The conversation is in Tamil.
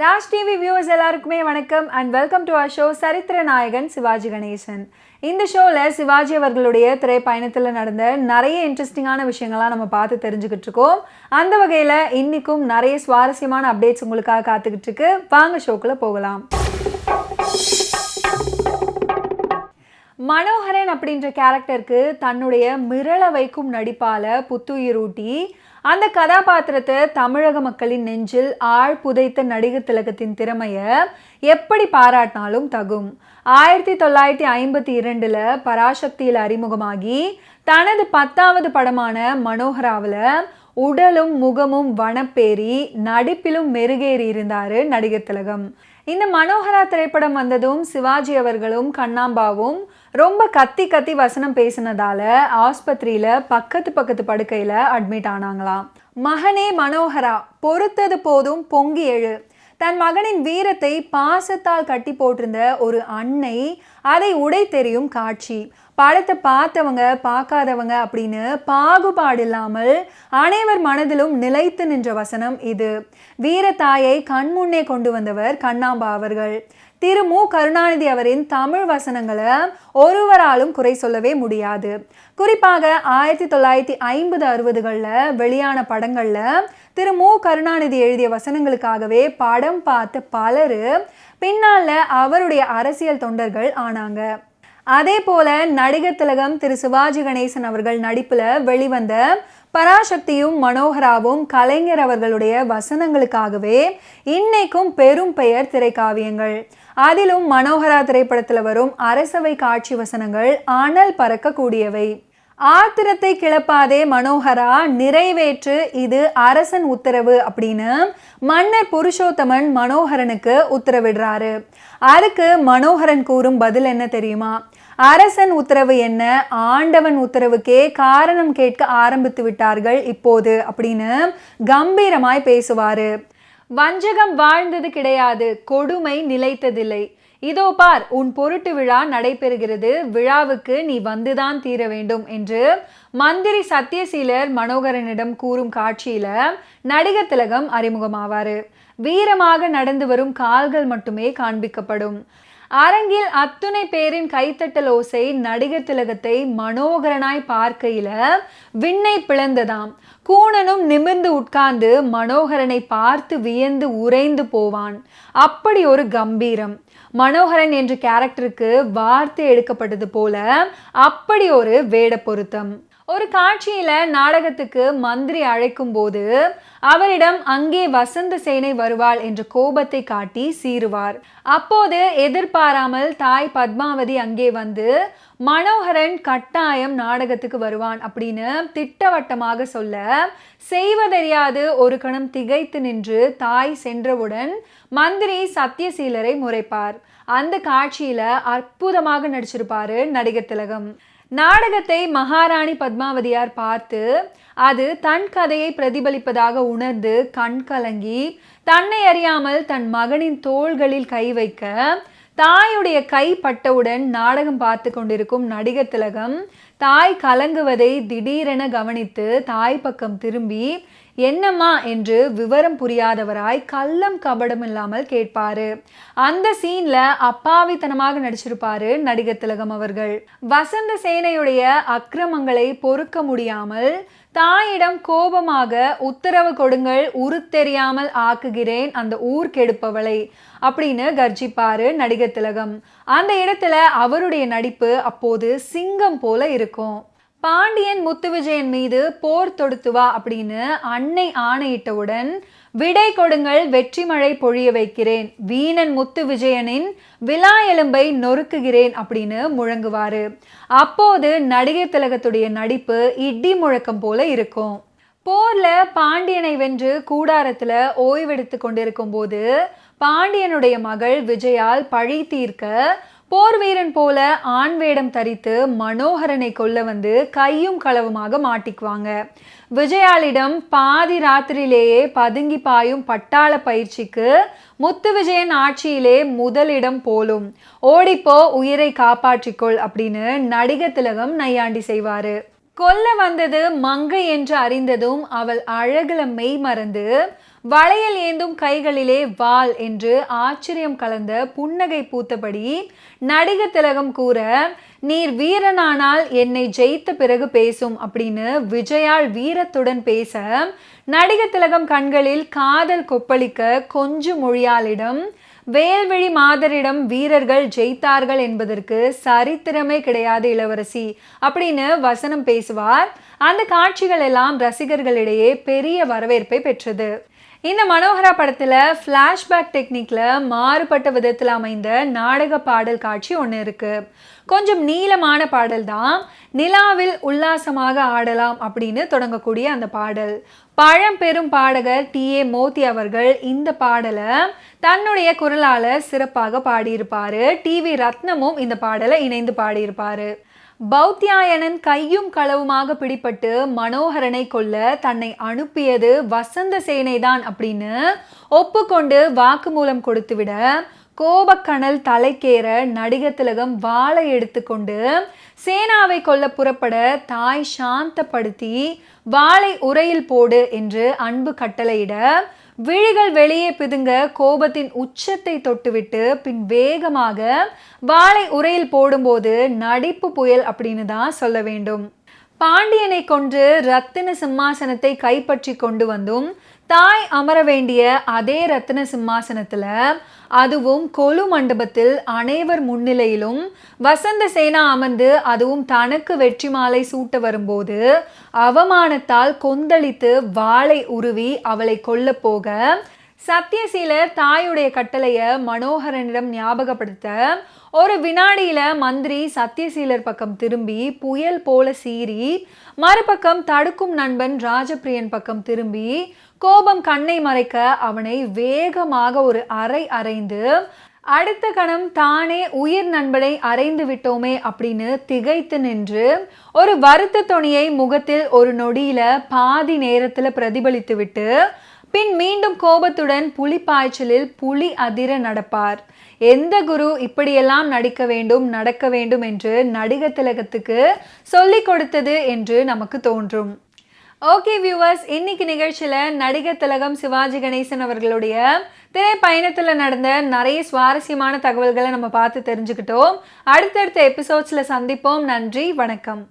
ராஜ் டிவி வியூவர்ஸ் எல்லாருக்குமே வணக்கம் and welcome to our show சரித்திர நாயகன் சிவாஜி கணேசன். இந்த ஷோவில் சிவாஜி அவர்களுடைய திரைப்பயணத்தில் நடந்த நிறைய இன்ட்ரெஸ்டிங்கான விஷயங்கள்லாம் நம்ம பார்த்து தெரிஞ்சுக்கிட்டு இருக்கோம். அந்த வகையில் இன்றைக்கும் நிறைய சுவாரஸ்யமான அப்டேட்ஸ் உங்களுக்காக காத்துக்கிட்டு இருக்கு. வாங்க ஷோக்குள்ளே போகலாம். மனோகரன் அப்படின்ற கேரக்டருக்கு தன்னுடைய மிரள வைக்கும் நடிப்பால் புத்துயிரூட்டி அந்த கதாபாத்திரத்தை தமிழக மக்களின் நெஞ்சில் ஆழ் புதைத்த நடிகர் திலகத்தின் திறமையை எப்படி பாராட்டினாலும் தகும். 1952 பராசக்தியில் அறிமுகமாகி தனது 10வது படமான மனோகராவில் உடலும் முகமும் வனப்பேறி நடிப்பிலும் மெருகேறி இருந்தார் நடிகர் திலகம். இந்த மனோகரா திரைப்படம் வந்ததும் சிவாஜி அவர்களும் கண்ணாம்பாவும் ரொம்ப கத்தி வசனம் பேசினதால ஆஸ்பத்திரியில பக்கத்து படுக்கையில அட்மிட் ஆனாங்களாம். மகனே மனோகரா, பொறுத்தது போதும் பொங்கி எழு. தன் மகனின் வீரத்தை பாசத்தால் கட்டி போட்டிருந்த ஒரு அன்னை அதை உடை தெரியும் காட்சி. படத்தை பார்த்தவங்க பார்க்காதவங்க அப்படின்னு பாகுபாடு இல்லாமல் அனைவர் மனதிலும் நிலைத்து நின்ற வசனம் இது. வீரத்தாயை கண்முன்னே கொண்டு வந்தவர் கண்ணாம்பா அவர்கள். திரு மு கருணாநிதி அவரின் தமிழ் வசனங்களை ஒருவராலும் குறை சொல்லவே முடியாது. குறிப்பாக 1950-60களில் வெளியான படங்களில் திரு மு கருணாநிதி எழுதிய வசனங்களுக்காகவே படம் பார்த்த பலர் பின்னால் அவருடைய அரசியல் தொண்டர்கள் ஆனாங்க. அதே போல நடிகர் திலகம் திரு சிவாஜி கணேசன் அவர்கள் நடிப்பில் வெளிவந்த பராசக்தியும் மனோகராவும் கலைஞர் அவர்களுடைய வசனங்களுக்காகவே இன்னைக்கும் பெரும் பெயர் திரைக்காவியங்கள். அதிலும் மனோகரா திரைப்படத்தில் வரும் அரசவை காட்சி வசனங்கள் அனல் பறக்கக்கூடியவை. ஆத்திரத்தை கிளப்பாதே மனோகரா, நிறைவேற்று, இது அரசன் உத்தரவு அப்படின்னு மன்னர் புருஷோத்தமன் மனோகரனுக்கு உத்தரவிடுறாரு. அதுக்கு மனோகரன் கூறும் பதில் என்ன தெரியுமா? அரசன் உத்தரவு என்ன, ஆண்டவன் உத்தரவுக்கே காரணம் கேட்க ஆரம்பித்து விட்டார்கள் இப்போது அப்படின்னு கம்பீரமாய் பேசுவாரு. வஞ்சகம் வாழ்ந்தது கிடையாது, கொடுமை நிலைத்ததில்லை. இதோ பார், உன் பொருட்டு விழா நடைபெறுகிறது, விழாவுக்கு நீ வந்துதான் தீர வேண்டும் என்று மந்திரி சத்யசீலர் மனோகரனிடம் கூறும் காட்சியில நடிகர் திலகம் அறிமுகமாவாரு. வீரமாக நடந்து வரும் கால்கள் மட்டுமே காண்பிக்கப்படும். அரங்கில் அத்துணை பேரின் கைத்தட்டல் ஓசை நடிகர் திலகத்தை மனோகரனாய் பார்க்கையில விண்ணை பிளந்ததாம். கூணனும் நிமிர்ந்து உட்கார்ந்து மனோகரனை பார்த்து வியந்து உறைந்து போவான். அப்படி ஒரு கம்பீரம். மனோகரன் என்ற கேரக்டருக்கு வார்த்தை எடுக்கப்பட்டது போல அப்படி ஒரு வேட பொருத்தம். ஒரு காட்சியில நாடகத்துக்கு மந்திரி அழைக்கும் போது அவரிடம் அங்கே வசந்த சேனை வருவாள் என்ற கோபத்தை காட்டி சீறுவார். அப்போது எதிர்பாராமல் தாய் பத்மாவதி அங்கே வந்து மனோகரன் கட்டாயம் நாடகத்துக்கு வருவான் அப்படின்னு திட்டவட்டமாக சொல்ல செய்வதறியாது ஒரு கணம் திகைத்து நின்று தாய் சென்றவுடன் மந்திரி சத்யசீலரை முறைப்பார். அந்த காட்சியில அற்புதமாக நடிச்சிருப்பாரு நடிகர் திலகம். நாடகத்தை மகாராணி பத்மாவதியார் பார்த்து அது தன் கதையை பிரதிபலிப்பதாக உணர்ந்து கண் கலங்கி தன்னை அறியாமல் தன் மகனின் தோள்களில் கை வைக்க தாயுடைய கை பட்டவுடன் நாடகம் பார்த்து கொண்டிருக்கும் நடிகர் திலகம் தாய் கலங்குவதை திடீரென கவனித்து தாய் பக்கம் திரும்பி என்னம்மா என்று விவரம் புரியாதவராய் கள்ளம் கபடம் இல்லாமல் கேட்பாரு. அந்த சீன்ல அப்பாவித்தனமாக நடிச்சிருப்பாரு நடிகர் திலகம் அவர்கள். வசந்த சேனையுடைய அக்கிரமங்களை பொறுக்க முடியாமல் தாயிடம் கோபமாக உத்தரவு கொடுங்கள், உருத்தெரியாமல் ஆக்குகிறேன் அந்த ஊர் கெடுப்பவளை அப்படின்னு கர்ஜிப்பாரு நடிகர் திலகம். அந்த இடத்துல அவருடைய நடிப்பு அப்போது சிங்கம் போல இருக்கும். பாண்டியன் முத்துவிஜயன் மீது போர் தொடுத்து வா அப்படின்னு அன்னை ஆணையிட்டவுடன் விடை கொடுங்கள், வெற்றி மழை பொழிய வைக்கிறேன், வீணன் முத்துவிஜயனின் விலா எலும்பை நொறுக்குகிறேன் அப்படின்னு முழங்குவாரு. அப்போது நடிகர் திலகத்துடைய நடிப்பு இடி முழக்கம் போல இருக்கும். போர்ல பாண்டியனை வென்று கூடாரத்துல ஓய்வெடுத்து கொண்டிருக்கும் போது பாண்டியனுடைய மகள் விஜயால் பழி தீர்க்க போர் வீரன் போல ஆண் வேடம் தரித்து மனோகரனை கொல்ல வந்து கையும் களவுமாக மாட்டிக்குவாங்க. விஜயாளிடம் பாதி ராத்திரியிலேயே பதுங்கி பாயும் பட்டாள பயிற்சிக்கு முத்துவிஜயன் ஆட்சியிலே முதலிடம் போலும், ஓடிப்போ உயிரை காப்பாற்றிக்கொள் அப்படின்னு நடிகர் திலகம் நையாண்டி செய்வாரு. கொல்ல வந்தது மங்கை என்று அறிந்ததும் அவள் அழகுல மெய் மறந்து வளையல் ஏந்தும் கைகளிலே வாள் என்று ஆச்சரியம் கலந்த புன்னகை பூத்தபடி நடிகர் திலகம் கூற, நீர் வீரனானால் என்னை ஜெயித்த பிறகு பேசும் அப்படின்னு விஜயால் வீரத்துடன் பேச, நடிகர் திலகம் கண்களில் காதல் கொப்பளிக்க கொஞ்சம் மொழியாளிடம் வேல்விழி மாதரிடம் வீரர்கள் ஜெயித்தார்கள் என்பதற்கு சரித்திரமே கிடையாது இளவரசி அப்படின்னு வசனம் பேசுவார். அந்த காட்சிகள் எல்லாம் ரசிகர்களிடையே பெரிய வரவேற்பை பெற்றது. இந்த மனோகரா படத்துல ஃப்ளாஷ்பேக் டெக்னிக்ல மாறுபட்ட விதத்தில் அமைந்த நாடக பாடல் காட்சி ஒன்று இருக்கு. கொஞ்சம் நீளமான பாடல் தான். நிலாவில் உல்லாசமாக ஆடலாம் அப்படின்னு தொடங்கக்கூடிய அந்த பாடல். பழம்பெரும் பாடகர் டி.ஏ. மோத்தி அவர்கள் இந்த பாடலை தன்னுடைய குரலால சிறப்பாக பாடியிருப்பாரு. டி.வி. ரத்னமும் இந்த பாடலை இணைந்து பாடியிருப்பாரு. பௌத்தியாயனன் கையும் களவுமாக பிடிபட்டு மனோகரனை கொல்ல தன்னை அனுப்பியது வசந்த சேனைதான் அப்படின்னு ஒப்புக்கொண்டு வாக்குமூலம் கொடுத்துவிட, கோபக்கணல் தலைக்கேற நடிகர் திலகம் வாளை எடுத்துக்கொண்டு சேனாவை கொல்ல புறப்பட தாய் சாந்தப்படுத்தி வாளை உரையில் போடு என்று அன்பு கட்டளையிட, விழிகள் வெளியே பிதுங்க கோபத்தின் உச்சத்தை தொட்டுவிட்டு பின் வேகமாக வாளை உரையில் போடும்போது நடிப்பு புயல் அப்படின்னு தான் சொல்ல வேண்டும். பாண்டியனை கொன்று ரத்தின சிம்மாசனத்தை கைப்பற்றி கொண்டு வந்தும் தாய் அமர வேண்டிய அதே ரத்தின சிம்மாசனத்துல, அதுவும் கொலு மண்டபத்தில் அனைவர் முன்னிலையிலும் வசந்த சேனா அமர்ந்து அதுவும் தனக்கு வெற்றி மாலை சூட்ட வரும்போது அவமானத்தால் கொந்தளித்து வாளை உருவி அவளை கொல்ல போக, சத்தியசீலர் தாயுடைய கட்டளைய மனோகரனிடம் ஞாபகப்படுத்த, ஒரு வினாடியில மந்திரி சத்தியசீலர் பக்கம் திரும்பி புயல் போல சீறி, மறுபக்கம் தடுக்கும் நண்பன் ராஜபிரியன் பக்கம் திரும்பி கோபம் கண்ணை மறைக்க அவனை வேகமாக ஒரு அறைந்து, அடுத்த கணம் தானே உயிர் நண்பனை அறைந்து விட்டோமே அப்படின்னு திகைத்து நின்று ஒரு வருத்த தொனியை முகத்தில் ஒரு நொடியில பாதி நேரத்துல பிரதிபலித்து விட்டு பின் மீண்டும் கோபத்துடன் புலி பாய்ச்சலில் புலி அதிர நடப்பார். எந்த குரு இப்படியெல்லாம் நடிக்க வேண்டும் நடக்க வேண்டும் என்று நடிகர் திலகத்துக்கு சொல்லிக் கொடுத்தது என்று நமக்கு தோன்றும். ஓகே வியூவர்ஸ், இன்னைக்கு நிகழ்ச்சியில நடிகர் திலகம் சிவாஜி கணேசன் அவர்களுடைய திரைப்பயணத்தில் நடந்த நிறைய சுவாரஸ்யமான தகவல்களை நம்ம பார்த்து தெரிஞ்சுக்கிட்டோம். அடுத்தடுத்த எபிசோட்ஸ்ல சந்திப்போம். நன்றி, வணக்கம்.